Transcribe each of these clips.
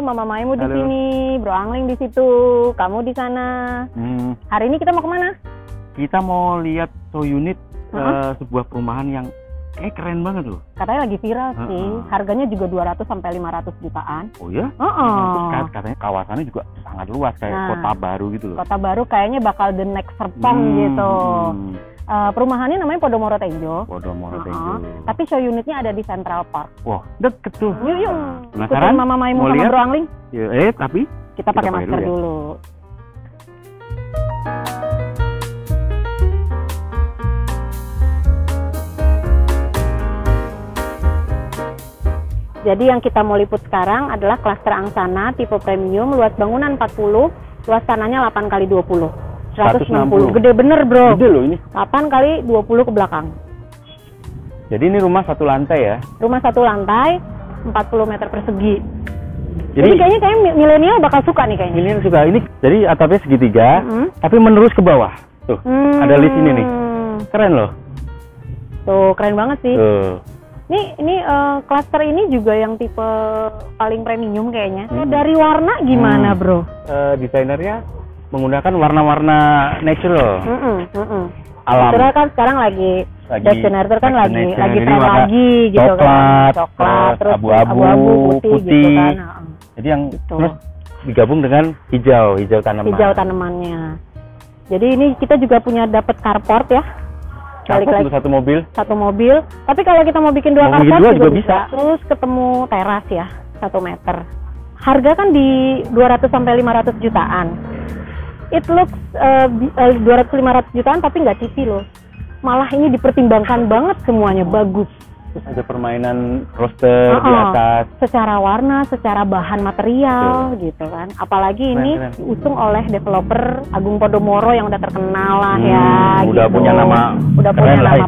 Mama Maimu di Halo. sini, Bro Angling di situ, kamu di sana. Hari ini kita mau kemana? Kita mau lihat show unit sebuah perumahan yang keren banget loh. Katanya lagi viral sih, harganya juga 200 sampai 500 jutaan. Oh ya? Terus katanya kawasannya juga sangat luas kayak kota baru gitu loh. Kota baru kayaknya bakal the next Serpong gitu. Perumahannya namanya Podomoro Tenjo. Podomoro Tenjo. Tapi show unitnya ada di Central Park. Wah, deket tuh. Yuk. Penasaran? Ikutin Mama Maimu Mau sama lihat? Bro Angling. Tapi Kita pakai masker ya. dulu. Jadi yang kita mau liput sekarang adalah klaster Angsana tipe premium, luas bangunan 40, luas tanahnya 8 kali 20. 160. Gede bener, Bro. Gede loh ini. 8 kali 20 ke belakang. Jadi ini rumah satu lantai ya? Rumah satu lantai, 40 meter persegi. Jadi kayaknya milenial bakal suka nih kayaknya. Milenial suka. Ini jadi atapnya segitiga, tapi menerus ke bawah. Tuh, ada lift ini nih. Keren loh. Tuh, keren banget sih. Tuh. Ini klaster ini juga yang tipe paling premium kayaknya. Dari warna gimana, Bro? Desainernya menggunakan warna-warna natural. Alam. Natural kan sekarang lagi Desainernya kan lagi tren lagi gitu coklat, kan. Coklat, terus abu-abu, putih gitu kan. Jadi yang gitu. terus digabung dengan hijau tanaman. Hijau tanamannya. Jadi ini kita juga punya dapat carport ya. Balik lagi satu mobil. Tapi kalau kita mau bikin dua mau carport juga bisa. Terus ketemu teras ya, 1 meter. Harga kan di 200 sampai 500 jutaan. It looks 200-500 jutaan tapi nggak cheapy loh. Malah ini dipertimbangkan banget semuanya, bagus. Terus ada permainan roster di atas. Secara warna, secara bahan material gitu kan. Apalagi ini diusung oleh developer Agung Podomoro yang udah terkenal lah ya. Udah gitu. punya nama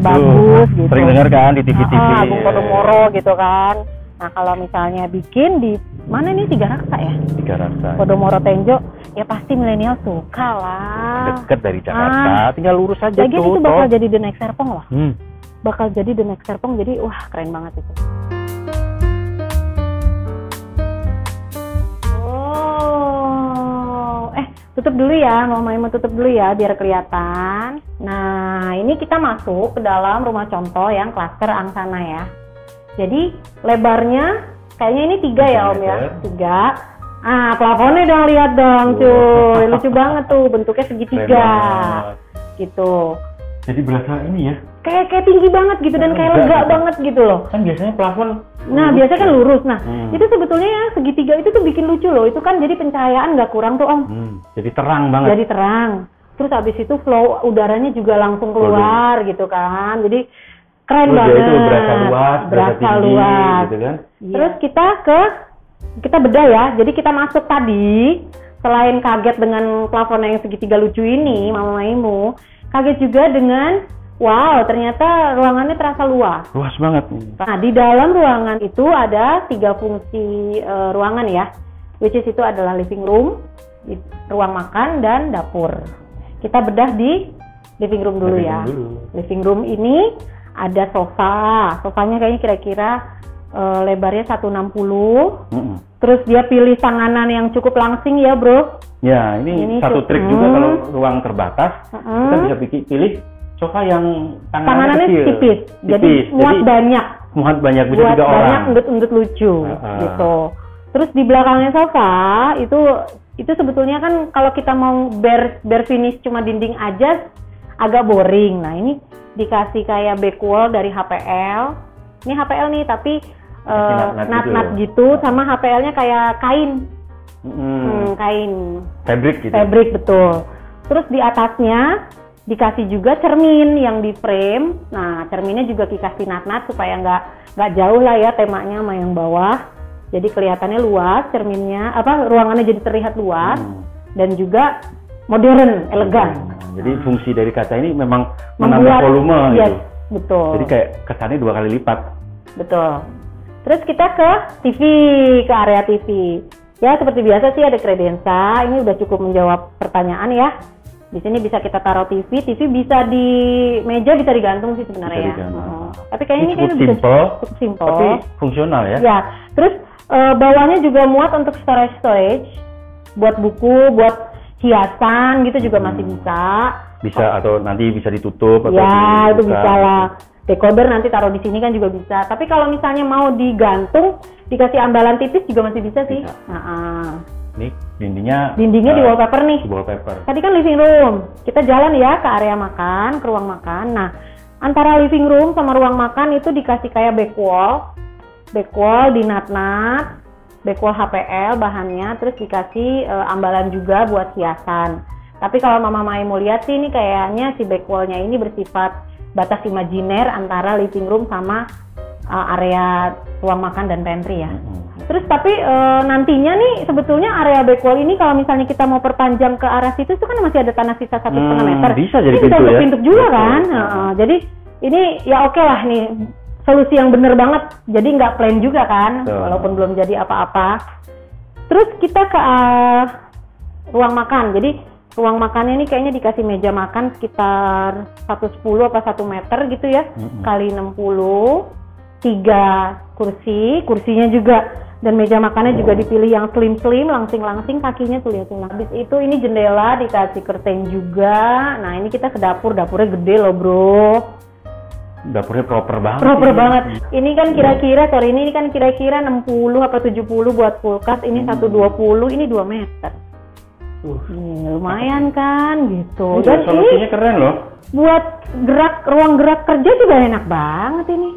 bagus gitu. Sering dengar kan di TV-TV. Agung Podomoro gitu kan. Nah kalau misalnya bikin di mana nih Tiga Raksa ya? Tiga Raksa. Podomoro Tenjo, ya pasti milenial suka lah. Deket dari Jakarta, tinggal lurus aja tuh. Itu bakal jadi the next Serpong loh. Bakal jadi the next Serpong, jadi wah keren banget itu. Tutup dulu ya, mau tutup dulu ya biar kelihatan. Nah ini kita masuk ke dalam rumah contoh yang klaster Angsana ya. Jadi lebarnya kayaknya ini 3 ya Om ya, 3. Plafonnya dong, lihat dong cuy, lucu banget tuh, bentuknya segitiga gitu. Jadi berasa ini ya? Kayak tinggi banget gitu dan kayak lega banget gitu loh. Kan biasanya plafon. Nah biasanya kan lurus. Nah itu sebetulnya ya segitiga itu tuh bikin lucu loh. Itu kan jadi pencahayaan nggak kurang tuh Om. Jadi terang banget. Jadi terang. Terus abis itu flow udaranya juga langsung keluar gitu kan. Jadi keren banget. Itu berasa luas, berasa luas. Gitu kan? Terus kita bedah ya. Jadi kita masuk tadi, selain kaget dengan plafon yang segitiga lucu ini, Mama Maimu, kaget juga dengan wow, ternyata ruangannya terasa luas. Luas banget. Nah, di dalam ruangan itu ada 3 fungsi ruangan ya. Which is itu adalah living room, ruang makan, dan dapur. Kita bedah di living room dulu ya. Living room ini ada sofa. Sofanya kayaknya kira-kira lebarnya 160. Terus dia pilih tanganan yang cukup langsing ya, Bro. Ya, ini satu trik juga kalau ruang terbatas, kita bisa pilih sofa yang tangannya kecil. tipis. Jadi muat banyak. Muat banyak, bisa 3 orang. Banyak, undut-undut lucu gitu. Terus di belakangnya sofa itu sebetulnya kan kalau kita mau bare finish cuma dinding aja agak boring. Nah, ini dikasih kayak back wall dari HPL. Ini HPL nih tapi nat gitu sama HPL-nya kayak kain. Kain. Fabric betul. Terus di atasnya dikasih juga cermin yang di frame. Nah, cerminnya juga dikasih nat supaya nggak jauh lah ya temanya sama yang bawah. Jadi kelihatannya luas cerminnya, ruangannya jadi terlihat luas dan juga modern, elegan. Jadi fungsi dari kaca ini memang menambah volume gitu. Betul. Jadi kayak kesannya 2 kali lipat. Betul. Terus kita ke TV, ke area TV. Ya seperti biasa sih ada kredensa. Ini udah cukup menjawab pertanyaan ya. Di sini bisa kita taruh TV bisa di meja, bisa digantung sih sebenarnya ya. Tapi kayaknya ini cukup simple, tapi fungsional ya. Ya, terus bawahnya juga muat untuk storage, buat buku, buat hiasan gitu juga masih bisa. Bisa atau nanti bisa ditutup atau ya itu bisa lah. Decoder nanti taruh di sini kan juga bisa. Tapi kalau misalnya mau digantung, dikasih ambalan tipis juga masih bisa sih. Ini dindingnya di wallpaper nih. Di wallpaper. Tadi kan living room. Kita jalan ya ke area makan, ke ruang makan. Nah, antara living room sama ruang makan itu dikasih kayak back wall di nat-nat, back wall HPL bahannya, terus dikasih ambalan juga buat hiasan. Tapi kalau Mama Mai mau lihat sih, ini kayaknya si back wall-nya ini bersifat batas imajiner antara living room sama area ruang makan dan pantry ya. Terus tapi nantinya nih sebetulnya area back wall ini kalau misalnya kita mau perpanjang ke arah situ itu kan masih ada tanah sisa 1,5 meter. Bisa jadi pintu ya. Pintu juga betul. Kan. Jadi ini ya oke lah nih solusi yang bener banget. Jadi nggak plain juga kan, walaupun belum jadi apa-apa. Terus kita ke ruang makan. Jadi ruang makannya ini kayaknya dikasih meja makan sekitar 110 apa 1 meter gitu ya, kali 60, 3 kursinya juga, dan meja makannya juga dipilih yang slim, langsing-langsing, kakinya tuh lihat tuh. Habis itu ini jendela dikasih curtain juga. Nah ini kita ke dapurnya gede loh bro. Dapurnya proper banget. Ini kan kira-kira 60 apa 70 buat kulkas, ini 120, ini 2 meter. Lumayan kan gitu. Dan solusinya keren loh. Buat ruang gerak kerja juga enak banget ini.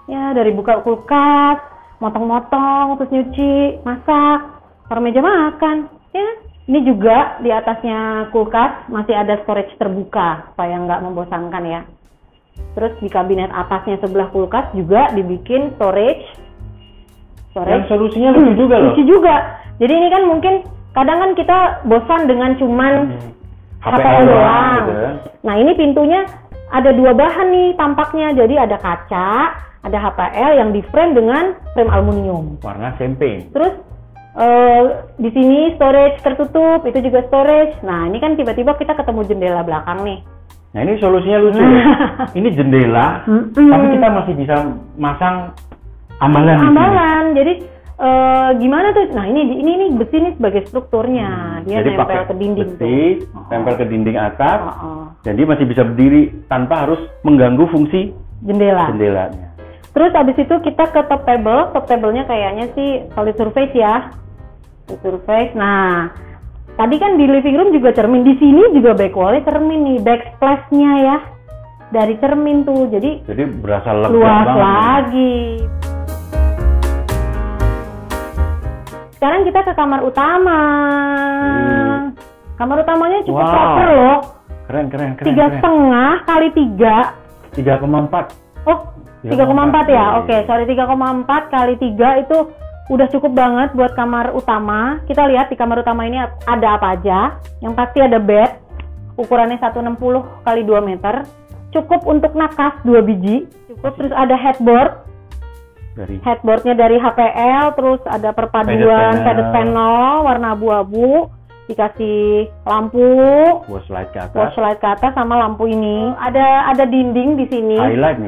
Ya dari buka kulkas, motong-motong, terus nyuci, masak, taruh meja makan. Ya. Ini juga di atasnya kulkas masih ada storage terbuka supaya nggak membosankan ya. Terus di kabinet atasnya sebelah kulkas juga dibikin storage. Yang solusinya lucu juga loh. Lucu juga. Jadi ini kan mungkin kadang kan kita bosan dengan cuman HPL doang. Gitu. Nah ini pintunya ada 2 bahan nih tampaknya. Jadi ada kaca, ada HPL yang di frame dengan frame aluminium. Warna champagne. Terus di sini storage tertutup, itu juga storage. Nah ini kan tiba-tiba kita ketemu jendela belakang nih. Nah ini solusinya lucu ya. Ini jendela, tapi kita masih bisa masang ambalan. Jadi gimana tuh? Nah ini besi nih sebagai strukturnya. Dia jadi nempel ke dinding besi, nempel ke dinding atap. Jadi masih bisa berdiri tanpa harus mengganggu fungsi jendelanya. Terus abis itu kita ke top table. Top table-nya kayaknya sih solid surface ya. Solid surface. Nah, tadi kan di living room juga cermin, di sini juga back wall-nya cermin nih, backsplash-nya ya dari cermin tuh, jadi berasa lega luas banget lagi. Sekarang kita ke kamar utama. Kamar utamanya cukup proper loh. Keren. 3,5 kali 3. 3,4. Oh, 3,4 ya. Oke, sorry 3,4 kali 3 itu udah cukup banget buat kamar utama. Kita lihat di kamar utama ini ada apa aja. Yang pasti ada bed, ukurannya 160 kali 2 meter. Cukup untuk nakas 2 biji. Cukup. Terus ada headboard. Headboardnya dari HPL. Terus ada perpaduan faded panel warna abu-abu. Dikasih lampu. Watchlight ke atas sama lampu ini. Ada dinding di sini.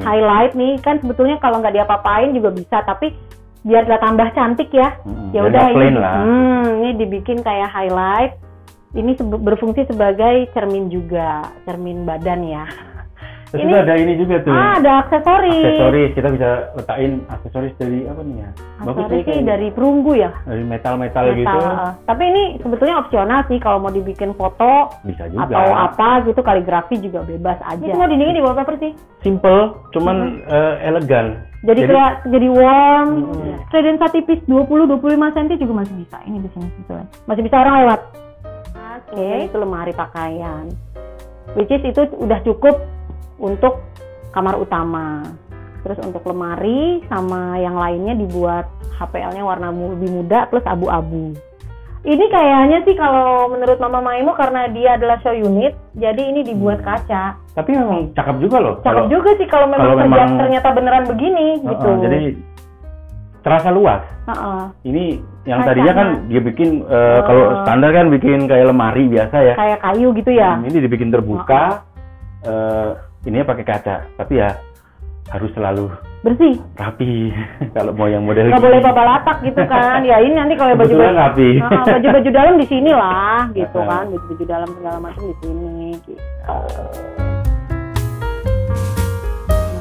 Highlight nih. Kan sebetulnya kalau nggak diapa-apain juga bisa. Tapi biar nggak tambah cantik ya. Ya udah ini dibikin kayak highlight. Ini berfungsi sebagai cermin juga, cermin badan ya. Terus ini ada ini juga tuh. Ada aksesoris. Kita bisa letakin aksesoris dari apa nih ya? Aksesoris sih dari perunggu ya. Dari metal gitu. Tapi ini sebetulnya opsional sih kalau mau dibikin foto bisa juga. Atau apa gitu, kaligrafi juga bebas aja. Ini semua dindingnya di wallpaper sih. Simple, cuman elegan. Jadi warm. Kredensa tipis 20-25 cm juga masih bisa. Ini di sini sebetulnya. Masih bisa orang lewat. Oke, itu lemari pakaian. Which is itu udah cukup untuk kamar utama. Terus untuk lemari sama yang lainnya dibuat HPL-nya warna lebih muda plus abu-abu. Ini kayaknya sih kalau menurut Mama Maimo karena dia adalah show unit, jadi ini dibuat kaca. Tapi memang cakep juga loh. Cakep juga sih kalau memang ternyata beneran begini gitu. Jadi terasa luas. Ini yang kacanya. Tadinya kan dia bikin kalau standar kan bikin kayak lemari biasa ya. Kayak kayu gitu ya. Ini dibikin terbuka. Ininya pakai kaca, tapi ya harus selalu bersih, rapi. Kalau mau yang model nggak boleh babalatak gitu kan. Ya ini nanti kalau baju-baju dalam di sini lah gitu kan, baju-baju dalam segala macam di sini gitu.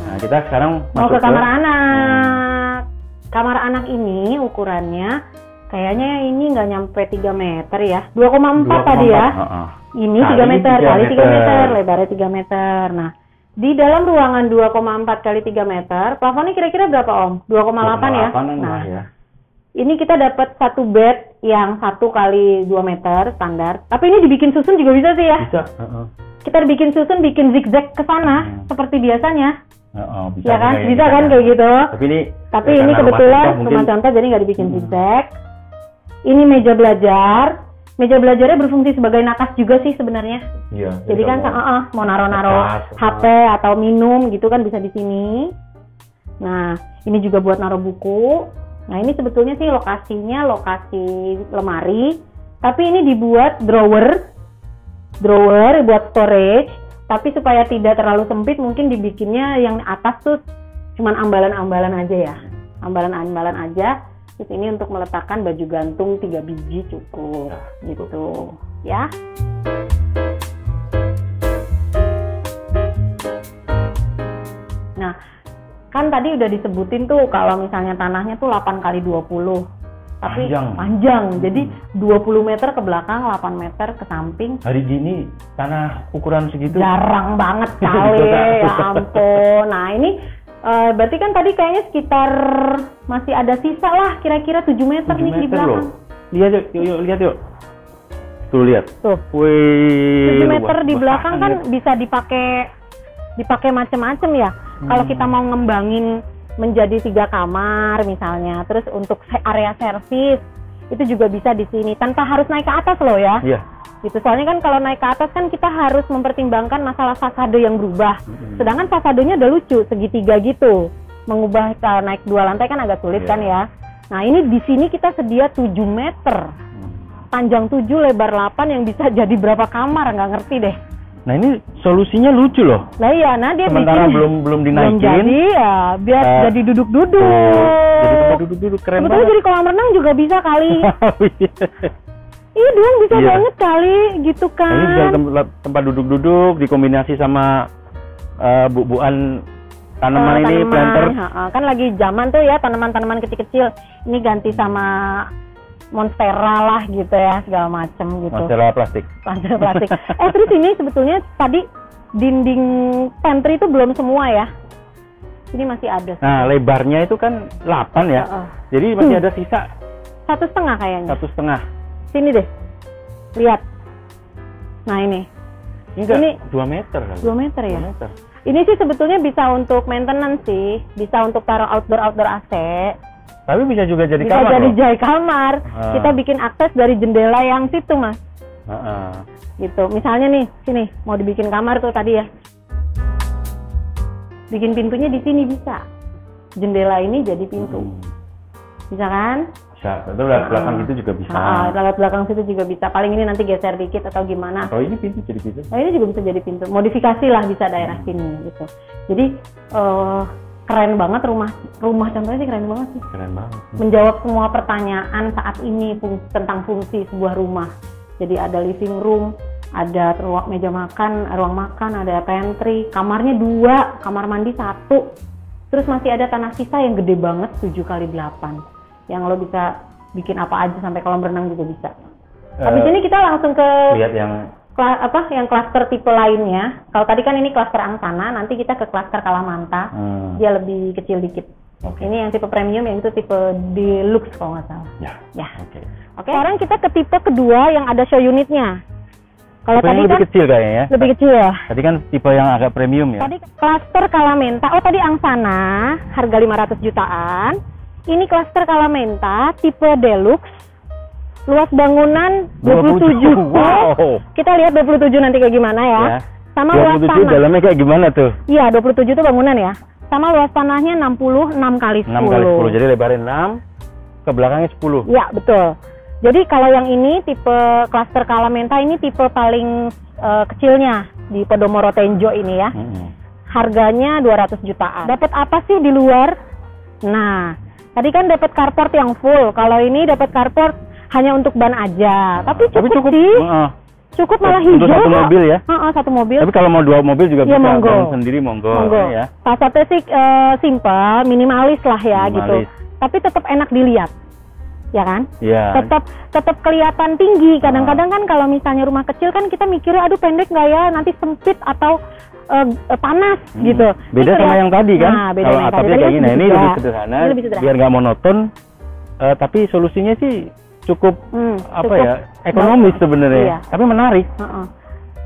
Nah, kita sekarang mau ke kamar anak. Kamar anak ini ukurannya kayaknya ini nggak nyampe 3 meter ya, 2,4 tadi ya. Ini 3 meter kali 3 meter, lebarnya 3 meter. Nah, di dalam ruangan 2,4 kali 3 meter, plafonnya kira-kira berapa Om? 2,8 ya? Nah, ya. Ini kita dapat satu bed yang 1 kali 2 meter standar. Tapi ini dibikin susun juga bisa sih ya? Bisa. Kita bikin susun, bikin zigzag ke sana seperti biasanya. Bisa ya kan? Bisa kan kayak gitu. Tapi ini kebetulan rumah contoh jadi nggak dibikin zigzag. Ini meja belajar. Meja belajarnya berfungsi sebagai nakas juga sih sebenarnya. Iya. Jadi kan mau naro-naro HP atau minum gitu kan bisa di sini. Nah, ini juga buat naro buku. Nah, ini sebetulnya sih lokasinya lokasi lemari, tapi ini dibuat drawer buat storage. Tapi supaya tidak terlalu sempit, mungkin dibikinnya yang atas tuh cuman ambalan-ambalan aja ya. Ambalan-ambalan aja. Terus ini untuk meletakkan baju gantung 3 biji cukup gitu ya. Nah, kan tadi udah disebutin tuh kalau misalnya tanahnya tuh 8 kali 20. Tapi panjang. Jadi 20 meter ke belakang, 8 meter ke samping. Hari gini tanah ukuran segitu jarang banget kali. Ya ampun. Nah, ini berarti kan tadi kayaknya sekitar masih ada sisa lah kira-kira 7 meter nih di belakang. Lihat yuk. Tuh lihat. Tuh. Wih. 7 meter di belakang kan bisa dipakai macam-macam ya. Kalau kita mau ngembangin menjadi 3 kamar misalnya, terus untuk area servis itu juga bisa di sini tanpa harus naik ke atas loh ya. Iya. Gitu. Soalnya kan kalau naik ke atas kan kita harus mempertimbangkan masalah fasade yang berubah. Sedangkan fasadenya udah lucu, segitiga gitu. Mengubah naik 2 lantai kan agak sulit kan ya. Nah, ini di sini kita sedia 7 meter. Panjang 7, lebar 8 yang bisa jadi berapa kamar, nggak ngerti deh. Nah, ini solusinya lucu loh. Nah iya, dia sementara belum dinaikin. Belum jadi ya, biar jadi duduk-duduk. Jadi tempat duduk-duduk keren banget. Sebetulnya jadi kolam renang juga bisa kali. Iya dong, bisa banget kali gitu kan. Ini bisa tempat duduk-duduk dikombinasi sama bubuan tanaman ini, planter. Kan lagi zaman tuh ya tanaman-tanaman kecil-kecil. Ini ganti sama monstera lah gitu ya, segala macem gitu. Monstera plastik. Terus ini sebetulnya tadi dinding pantry itu belum semua ya. Ini masih ada. Nah, lebarnya itu kan 8 ya. Jadi masih ada sisa 1,5 kayaknya. 1,5. Sini deh, lihat. Nah ini. Ini 2 meter kan? 2 meter ya? 2 meter. Ini sih sebetulnya bisa untuk maintenance sih. Bisa untuk taruh outdoor AC. Tapi bisa juga jadi bisa kamar. Bisa jadi kamar. Kita bikin akses dari jendela yang situ, Mas. Gitu. Misalnya nih, sini. Mau dibikin kamar tuh tadi ya. Bikin pintunya di sini bisa. Jendela ini jadi pintu. Bisa kan? Bisa, itu lewat belakang situ juga bisa. Lewat belakang situ juga bisa. Paling ini nanti geser dikit atau gimana. Oh ini pintu jadi pintu? Oh ini juga bisa jadi pintu. Modifikasi lah bisa daerah sini gitu. Jadi keren banget rumah contohnya sih keren banget sih. Keren banget. Menjawab semua pertanyaan saat ini tentang fungsi sebuah rumah. Jadi ada living room, ada ruang meja makan, ruang makan, ada pantry, kamarnya 2, kamar mandi 1. Terus masih ada tanah sisa yang gede banget 7x8. Yang lo bisa bikin apa aja sampai kolam renang juga bisa. Habis ini kita langsung ke lihat yang klaster tipe lainnya. Kalau tadi kan ini klaster Angsana, nanti kita ke klaster Kalamanta. Dia lebih kecil dikit. Ini yang tipe premium, yang itu tipe deluxe kalau nggak salah. Ya. Oke. Sekarang kita ke tipe kedua yang ada show unitnya. Kalau tadi lebih kan kecil kayaknya ya. Lebih kecil ya. Tadi kan tipe yang agak premium ya. Tadi klaster Kalamenta. Oh tadi Angsana harga 500 jutaan. Ini klaster Kalamenta tipe deluxe, luas bangunan 27. Wow. Kita lihat 27 nanti kayak gimana ya. Sama 27 luas tanah. Dalamnya kayak gimana tuh? Iya, 27 itu bangunan ya. Sama luas tanahnya 66 x 10. 6 x 10, jadi lebarnya 6, ke belakangnya 10. Iya, betul. Jadi kalau yang ini tipe klaster Kalamenta ini tipe paling kecilnya di Podomoro Tenjo ini ya. harganya 200 jutaan. Dapat apa sih di luar? Nah, tadi kan dapat carport yang full. Kalau ini dapat carport hanya untuk ban aja. Tapi cukup sih. Cukup malah hijau. Untuk satu mobil ya? Satu mobil. Tapi kalau mau 2 mobil juga ya, bisa. Monggo. Sendiri monggo. Ya. Passatnya sih simple, minimalis lah ya gitu. Tapi tetap enak dilihat. Ya kan? Iya. Tetap kelihatan tinggi. Kadang-kadang kan kalau misalnya rumah kecil kan kita mikirnya aduh pendek nggak ya, nanti sempit atau panas gitu. Beda sama yang tadi kan? Nah, beda kalau atapnya kayak gini, ini lebih sederhana. Biar nggak monoton. Tapi solusinya sih cukup ekonomis sebenarnya. Iya. Tapi menarik.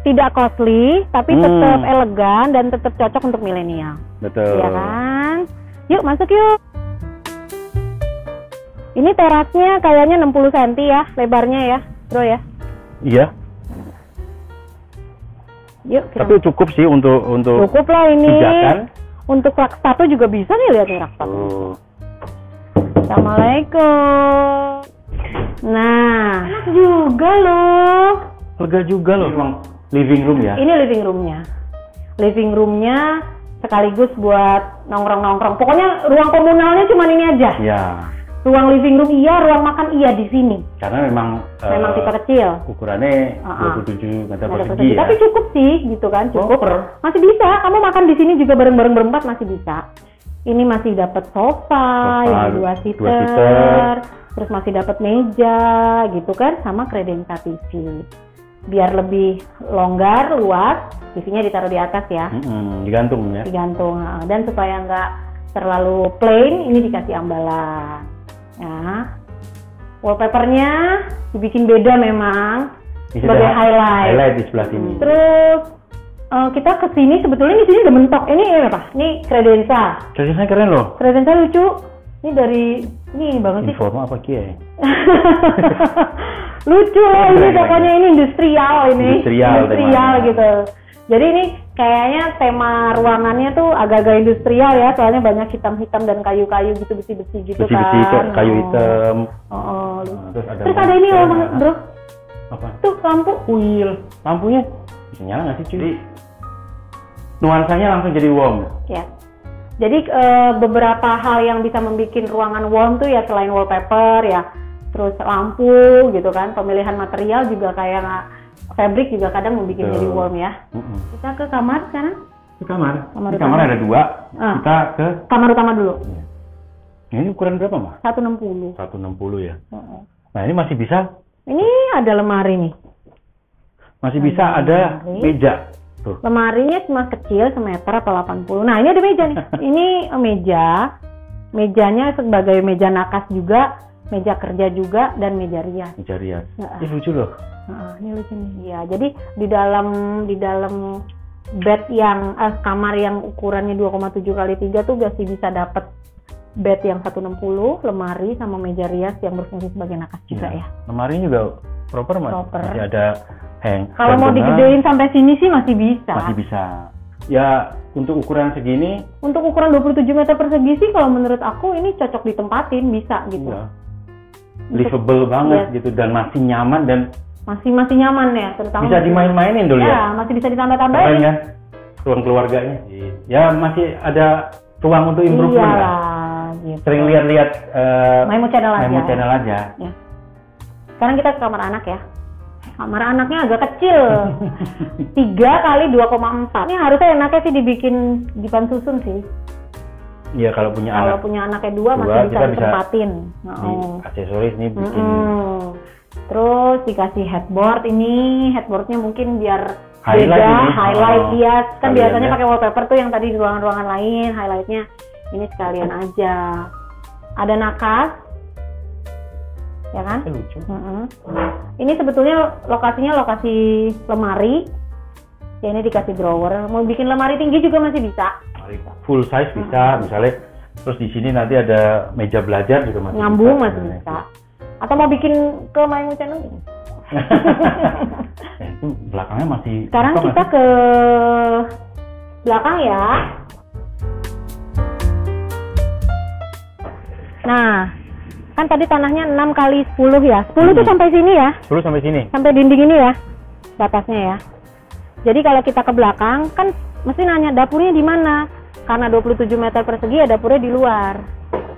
Tidak costly, tapi tetap elegan dan tetap cocok untuk milenial. Betul. Iya kan? Yuk masuk yuk. Ini terasnya kayaknya 60 cm ya, lebarnya ya, bro ya? Iya. Yuk. Tapi cukup sih untuk cukup lah ini. Pijakan. Untuk rak sepatu juga bisa nih, lihat nih rak sepatu. Assalamualaikum. Nah, enak juga loh. Lega juga loh. Emang living room ya? Ini living roomnya. Living roomnya sekaligus buat nongkrong-nongkrong. Pokoknya ruang komunalnya cuma ini aja. Ya. Ruang living room iya, ruang makan iya di sini. Karena memang tipe kecil. Ukurannya 27 meter persegi ya. Tapi cukup sih, gitu kan? Cukup. Masih bisa. Kamu makan di sini juga bareng-bareng berempat masih bisa. Ini masih dapat sofa yang 2 seater. Terus masih dapat meja, gitu kan? Sama kredensa TV. Biar lebih longgar, luas, TV-nya ditaruh di atas ya. Digantung ya. Digantung. Dan supaya nggak terlalu plain, ini dikasih ambalan. Ya, wallpapernya dibikin beda memang sebagai highlight di sebelah sini. Terus kita kesini sebetulnya di sini udah mentok. Ini apa? Ini kredensa. Kredensa keren loh. Kredensa lucu. Ini dari ini banget sih. Informa apa kia? Lucu loh ini pokoknya ini industrial Industrial gitu. Jadi ini kayaknya tema ruangannya tuh agak-agak industrial ya, soalnya banyak hitam-hitam dan kayu-kayu gitu, besi-besi gitu besi-besi, kan. Kayu hitam. Terus ada ini loh, bro. Apa? Tuh lampu. Kuil. Lampunya bisa nyala nggak sih, cuy? Nuansanya langsung jadi warm. Ya. Jadi beberapa hal yang bisa membuat ruangan warm tuh ya selain wallpaper ya, terus lampu gitu kan, pemilihan material juga kayak fabric juga kadang membuat jadi warm ya. Kita ke kamar sekarang? Ke kamar. Di kamar ada 2. Kita ke kamar utama dulu. Ya. Ini ukuran berapa, Mas? 160. 160 ya. Nah, ini masih bisa. Ini ada lemari nih. Masih bisa ada meja. Tuh. Lemarinya cuma kecil, semeter atau 80. Nah, ini ada meja nih. Ini meja. Mejanya sebagai meja nakas juga, meja kerja juga, dan meja rias. Meja rias. Ini lucu loh. Ini lucu nih. Ya, jadi di dalam bed yang kamar yang ukurannya 2,7 x 3 tuh masih bisa dapat bed yang 160, lemari sama meja rias yang berfungsi sebagai nakas juga ya. Lemari juga proper, Mas. Masih ada hang. Kalau mau digedein sampai sini sih masih bisa. Masih bisa. Ya, untuk ukuran segini. Untuk ukuran 27 meter persegi sih kalau menurut aku ini cocok ditempatin, bisa gitu. Iya. Livable banget gitu dan masih nyaman dan masih nyaman ya, terutama bisa dimain-mainin dulu ya. Ya, masih bisa ditambah-tambahin. Keren kan? Ruang keluarganya. Ya, masih ada ruang untuk improvement lah. Gitu. Sering lihat-lihat Maimo Channel aja. Ya. Sekarang kita ke kamar anak ya. Kamar anaknya agak kecil. 3 x 2,4. Ini harusnya enaknya sih dibikin dipan susun sih. Iya, kalau punya anak. Kalau punya anaknya 2 masih bisa ditempatin. Aksesoris nih bikin. Terus dikasih headboard. Ini headboardnya mungkin biar highlight dia. Kan biasanya pakai wallpaper tuh yang tadi di ruangan-ruangan lain. Highlightnya ini sekalian aja. Ada nakas, ya kan? Lucu. Ini sebetulnya lokasinya lokasi lemari. Ya ini dikasih drawer. Mau bikin lemari tinggi juga masih bisa. Full size bisa, misalnya. Terus di sini nanti ada meja belajar juga masih nyambung bisa. Masih bisa. Atau mau bikin ke Maimo Channel? Itu belakangnya masih. Sekarang kita ke belakang ya. Nah, kan tadi tanahnya 6 x 10 ya. 10 tuh sampai sini ya. 10 sampai sini. Sampai dinding ini ya, batasnya ya. Jadi kalau kita ke belakang kan mesti nanya dapurnya di mana. Karena 27 meter persegi ya dapurnya di luar.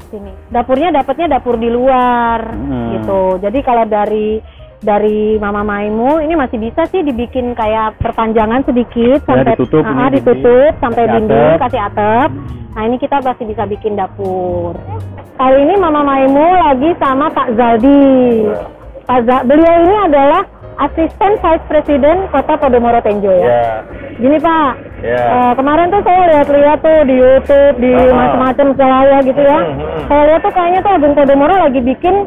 Sini. Dapurnya dapatnya dapur di luar gitu. Jadi kalau dari Mama Maimu ini masih bisa sih dibikin kayak perpanjangan sedikit sampai ditutup sampai dinding, kasih atap. Nah, ini kita masih bisa bikin dapur. Kali ini Mama Maimu lagi sama Pak Zaldi. Beliau ini adalah Asisten Vice President Kota Podomoro Tenjo ya. Gini Pak, kemarin tuh saya lihat-lihat tuh di YouTube, di macam-macam wilayah gitu ya. Saya lihat tuh kayaknya tuh Agung Podomoro lagi bikin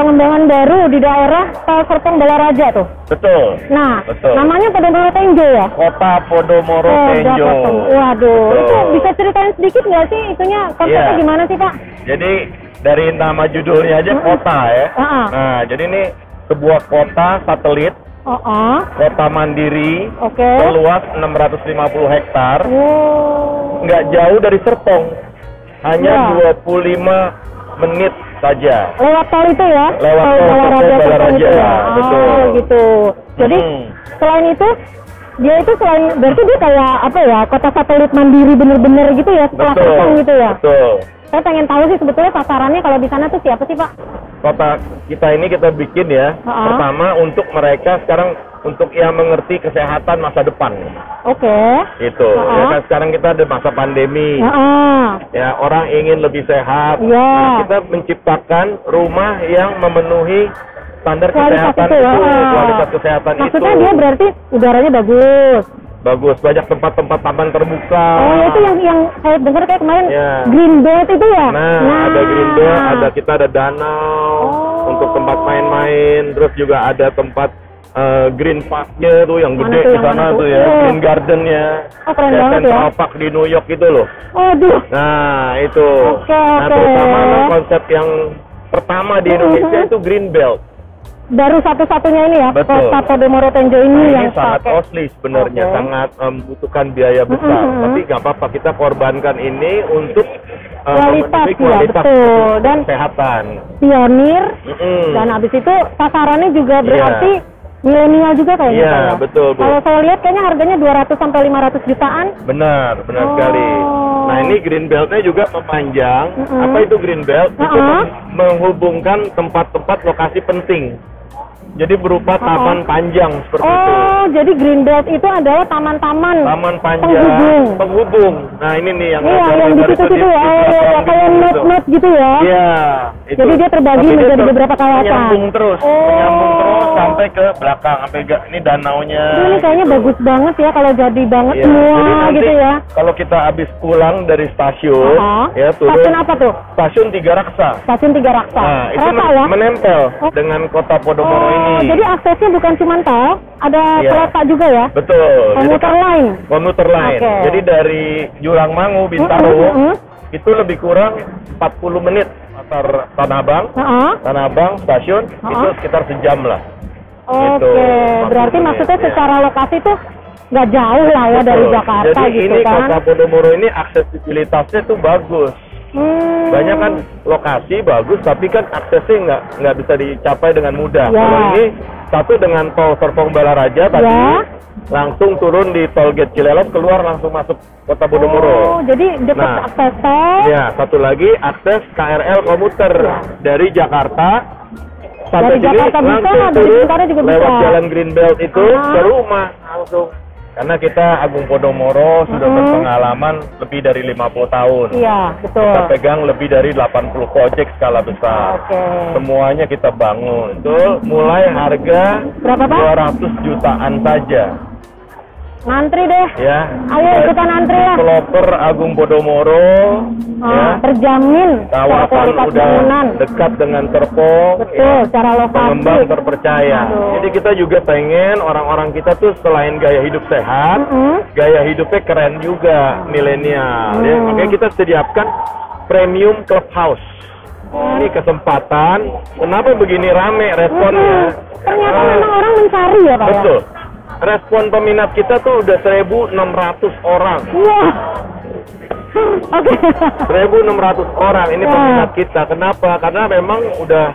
pengembangan baru di daerah Tol Serpong Balaraja tuh. Betul. Nah, namanya Podomoro Tenjo ya? Kota Podomoro Tenjo. Waduh, itu bisa ceritain sedikit nggak sih itunya, konsepnya gimana sih Pak? Jadi dari nama judulnya aja kota ya. Nah, jadi ini sebuah kota satelit, kota mandiri, seluas 650 hektar, nggak jauh dari Serpong, hanya 25 menit saja. Lewat tol itu ya? Lewat tol Balaraja, betul. Gitu. Jadi selain itu, dia itu berarti dia kayak apa ya? Kota satelit mandiri bener-bener gitu ya? Setelah Serpong gitu ya? Betul. Saya pengen tahu sih sebetulnya sasarannya kalau di sana tuh siapa sih Pak? Kota kita ini kita bikin ya, pertama untuk mereka sekarang untuk yang mengerti kesehatan masa depan. Itu. Ya kan sekarang kita ada masa pandemi. Ya, orang ingin lebih sehat. Nah, kita menciptakan rumah yang memenuhi standar kesehatan itu, kualitas kesehatan itu. Maksudnya dia berarti udaranya bagus, banyak tempat-tempat taman terbuka. Itu yang saya dengar kayak kemarin Green Belt itu ya? Nah, ada Green Belt, kita ada danau untuk tempat main-main, terus juga ada tempat Green Park-nya tuh yang gede di sana tuh ya, Green Garden-nya. Keren banget ya. Central Park di New York gitu loh. Nah, itu. Terutama konsep yang pertama di Indonesia itu Green Belt. Baru satu-satunya ini ya, Kota Podomoro Tenjo ini yang sangat costly sebenarnya, sangat membutuhkan biaya besar. Tapi nggak apa-apa, kita korbankan ini untuk kualitas dan kesehatan. Pionir, dan habis itu sasarannya juga berarti milenial juga kayaknya. Iya, betul, Bu. Kalau saya lihat kayaknya harganya 200 sampai 500 jutaan. Benar sekali. Nah, ini Green Belt-nya juga memanjang. Apa itu Green Belt? Itu menghubungkan tempat-tempat lokasi penting. Jadi berupa taman panjang seperti itu. Jadi Green Belt itu adalah taman-taman panjang penghubung. Nah, ini nih yang di situ-situ ya. Kayak net gitu ya. Iya, itu. Jadi dia terbagi menjadi beberapa kawasan. Menyambung terus sampai ke belakang, sampai ini danaunya. Ini kayaknya bagus banget ya kalau jadi banget semua gitu ya. Kalau kita habis pulang dari stasiun, ya turun. Stasiun apa tuh? Stasiun Tiga Raksa. Nah, itu menempel dengan Kota Podomoro ini. Jadi aksesnya bukan cuma tol, ada kereta juga ya? Betul. Komuter lain. Jadi dari Jurangmangu, Bintaro, itu lebih kurang 40 menit antar Tanah Abang stasiun, itu sekitar sejam lah. Berarti maksudnya secara lokasi tuh nggak jauh lah ya dari Jakarta. Jadi gitu ini kan? Kota Podomoro ini aksesibilitasnya tuh bagus. Banyak kan lokasi bagus, tapi kan aksesnya nggak bisa dicapai dengan mudah. Kalau ini satu dengan tol Serpong Balaraja tadi, langsung turun di tol gate Cilelos, keluar langsung masuk Kota Podomoro. Jadi dekat akses tol. Ya, satu lagi akses KRL komuter dari Jakarta sampai dari Jakarta langsung turun lewat Jalan Green Belt itu ke rumah langsung. Karena kita Agung Podomoro sudah berpengalaman lebih dari 50 tahun. Iya, betul. Kita pegang lebih dari 80 proyek skala besar. Semuanya kita bangun. Itu mulai harga berapa, Pak? 200 jutaan saja. Ngantri deh. Ya. Ayo ikutan antri lah. Developer Agung Podomoro. Terjamin. Kawasan udah dekat dengan Serpong. Betul, secara lokasi. Pengembang terpercaya. Jadi kita juga pengen orang-orang kita tuh selain gaya hidup sehat, gaya hidupnya keren juga, milenial. Ya. Makanya kita sediakan premium clubhouse. Ini kesempatan. Kenapa begini rame responnya? Ternyata memang orang mencari ya, Pak. Betul. Respon peminat kita tuh udah 1.600 orang. Wah, Oke. 1.600 orang ini peminat kita. Kenapa? Karena memang udah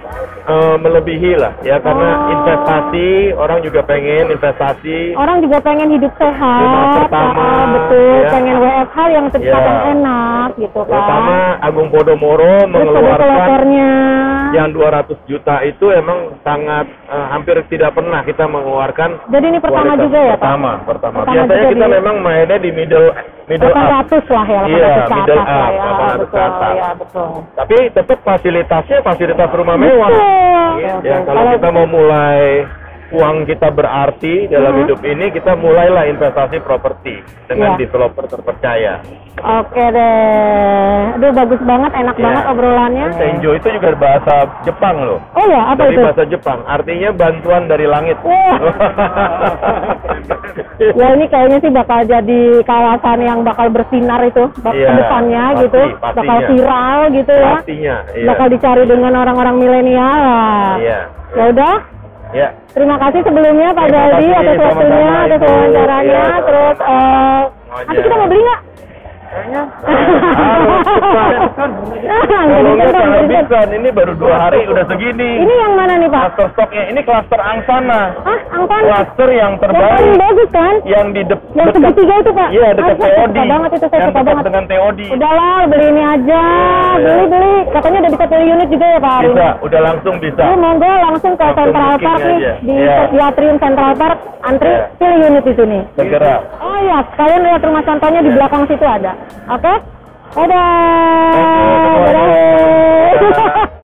melebihi lah ya, karena investasi, orang juga pengen investasi. Orang juga pengen hidup sehat. Pertama, betul, ya. Pengen WFH yang cepat dan enak gitu kan. Pertama Agung Podomoro mengeluarkan yang 200 juta itu emang sangat hampir tidak pernah kita mengeluarkan. Jadi ini pertama juga ya Pak? Pertama. Biasanya kita memang mainnya di middle 800 lah ya, 800 ke atas lah ya. 800 ke atas. Ya, betul. Tapi tetap fasilitasnya fasilitas rumah mewah. Ya, kalau kita mau mulai uang kita berarti dalam hidup ini, kita mulailah investasi properti dengan developer terpercaya. Oke deh. Aduh bagus banget, enak banget obrolannya. Senjo itu juga bahasa Jepang loh. Oh ya, apa dari itu? Bahasa Jepang, artinya bantuan dari langit. Ya ini kayaknya sih bakal jadi kawasan yang bakal bersinar itu ke depannya gitu, bakal viral gitu ya. Pastinya, bakal dicari dengan orang-orang milenial. Ya udah. Ya. Terima kasih sebelumnya Pak Galdi atas waktunya, atas wawancaranya. Terus nanti kita mau beli nggak? Kayaknya ini baru 2 hari udah segini. Ini yang mana nih Pak? Cluster stoknya ini cluster Angsana. Angsana. Cluster yang terbaik. Yang paling bagus kan? Yang di yang segitiga itu Pak. Iya, dekat TOD. Suka banget itu, saya suka banget dengan TOD. Udahlah, beli ini aja. Beli. Katanya udah bisa pilih unit juga ya Pak? Bisa, udah langsung bisa. Monggo langsung ke Central Park nih, di Atrium Central Park, antri pilih unit di sini. Segera. Oh iya, kalian lihat rumah contohnya di belakang situ ada. Oke? Dadah.